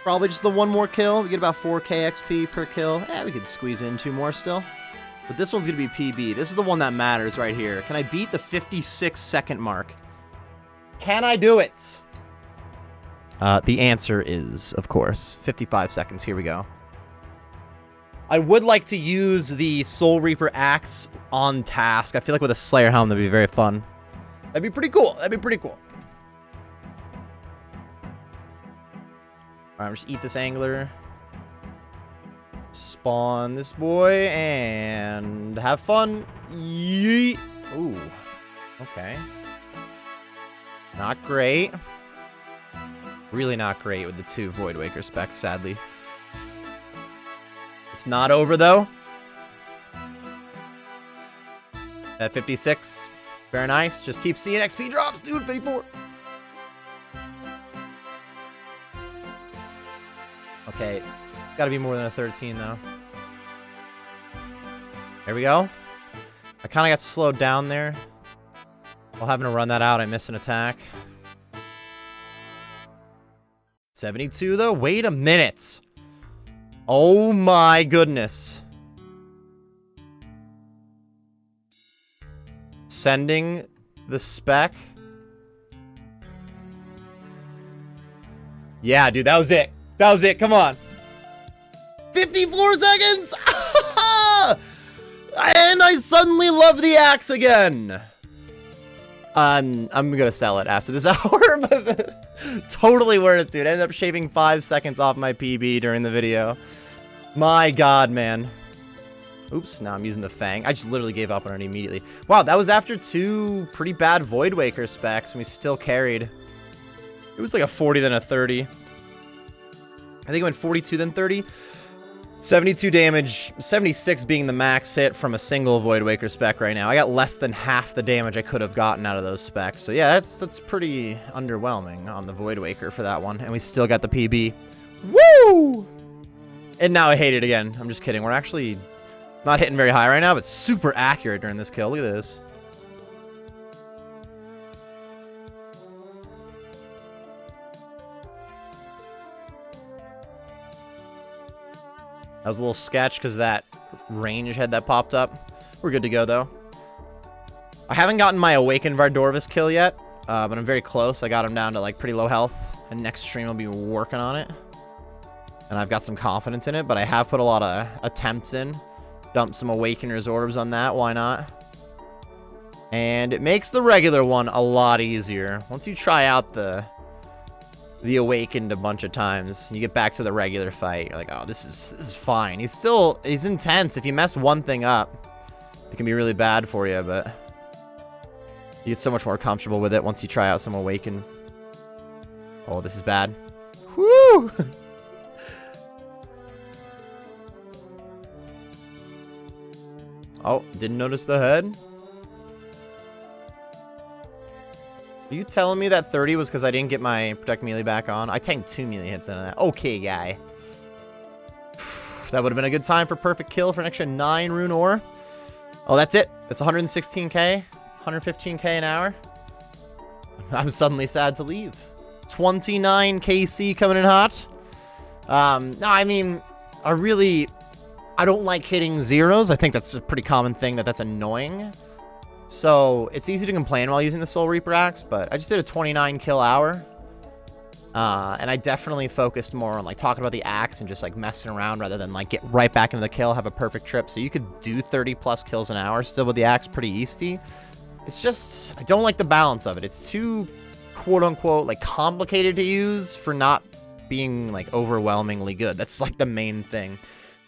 Probably just the 1 more kill. We get about 4k XP per kill. Yeah, we could squeeze in 2 more still. But this one's going to be PB. This is the one that matters right here. Can I beat the 56-second mark? Can I do it? The answer is, of course, 55 seconds. Here we go. I would like to use the Soulreaper Axe on task. I feel like with a Slayer Helm, that'd be very fun. That'd be pretty cool. That'd be pretty cool. Alright, I'm just eat this Angler. Spawn this boy, and have fun. Yeet. Ooh. Okay. Not great. Really not great with the 2 Void Waker specs, sadly. It's not over, though. At 56. Very nice. Just keep seeing XP drops, dude. 54. Okay. Gotta be more than a 13, though. There we go. I kind of got slowed down there. While having to run that out, I missed an attack. 72 though? Wait a minute. Oh my goodness. Sending the spec. Yeah, dude, that was it. That was it. Come on. 54 seconds. And I suddenly love the axe again. I'm gonna sell it after this hour, but totally worth it, dude. I ended up shaving 5 seconds off my PB during the video. My god, man. Oops, now I'm using the Fang. I just literally gave up on it immediately. Wow, that was after 2 pretty bad Void Waker specs, and we still carried. It was like a 40 then a 30. I think it went 42 then 30. 72 damage, 76 being the max hit from a single Void Waker spec right now. I got less than half the damage I could have gotten out of those specs. So yeah, that's pretty underwhelming on the Void Waker for that one. And we still got the PB. Woo! And now I hate it again. I'm just kidding. We're actually not hitting very high right now, but super accurate during this kill. Look at this. That was a little sketch because that range head that popped up. We're good to go, though. I haven't gotten my Awakened Vardorvis kill yet, but I'm very close. I got him down to, like, pretty low health, and next stream I'll be working on it. And I've got some confidence in it, but I have put a lot of attempts in. Dumped some Awakener's orbs on that. Why not? And it makes the regular one a lot easier. Once you try out the Awakened a bunch of times, you get back to the regular fight, you're like, oh, this is fine. He's intense. If you mess one thing up, it can be really bad for you, but you get so much more comfortable with it once you try out some Awakened. Oh, this is bad. Whoo! Oh, didn't notice the head. Are you telling me that 30 was because I didn't get my Protect Melee back on? I tanked 2 melee hits into that. Okay, guy. That would have been a good time for perfect kill for an extra 9 rune ore. Oh, that's it. It's 116k, 115k an hour. I'm suddenly sad to leave. 29 KC coming in hot. No, I mean, I don't like hitting zeros. I think that's a pretty common thing that's annoying. So, it's easy to complain while using the Soulreaper Axe, but I just did a 29 kill hour. And I definitely focused more on, like, talking about the axe and just, like, messing around rather than, like, get right back into the kill, have a perfect trip. So you could do 30+ kills an hour still with the axe pretty easy. It's just, I don't like the balance of it. It's too, quote-unquote, like, complicated to use for not being, like, overwhelmingly good. That's, like, the main thing.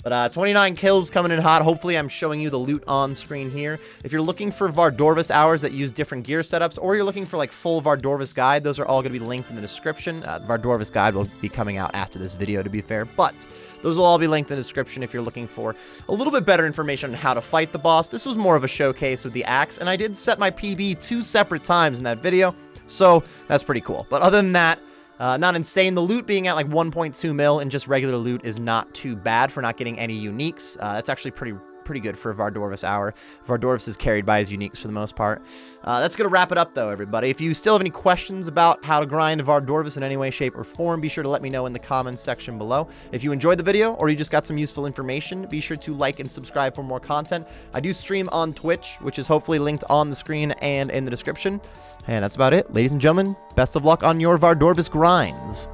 But 29 kills coming in hot. Hopefully I'm showing you the loot on screen here. If you're looking for Vardorvis hours that use different gear setups, or you're looking for like full Vardorvis guide, those are all going to be linked in the description. Vardorvis guide will be coming out after this video, to be fair, but those will all be linked in the description if you're looking for a little bit better information on how to fight the boss. This was more of a showcase with the axe, and I did set my PB 2 separate times in that video, so that's pretty cool. But other than that, not insane. The loot being at like 1.2 mil and just regular loot is not too bad for not getting any uniques. That's actually pretty good for a Vardorvis hour. Vardorvis is carried by his uniques for the most part. That's going to wrap it up, though, everybody. If you still have any questions about how to grind Vardorvis in any way, shape, or form, be sure to let me know in the comments section below. If you enjoyed the video or you just got some useful information, be sure to like and subscribe for more content. I do stream on Twitch, which is hopefully linked on the screen and in the description. And that's about it. Ladies and gentlemen, best of luck on your Vardorvis grinds.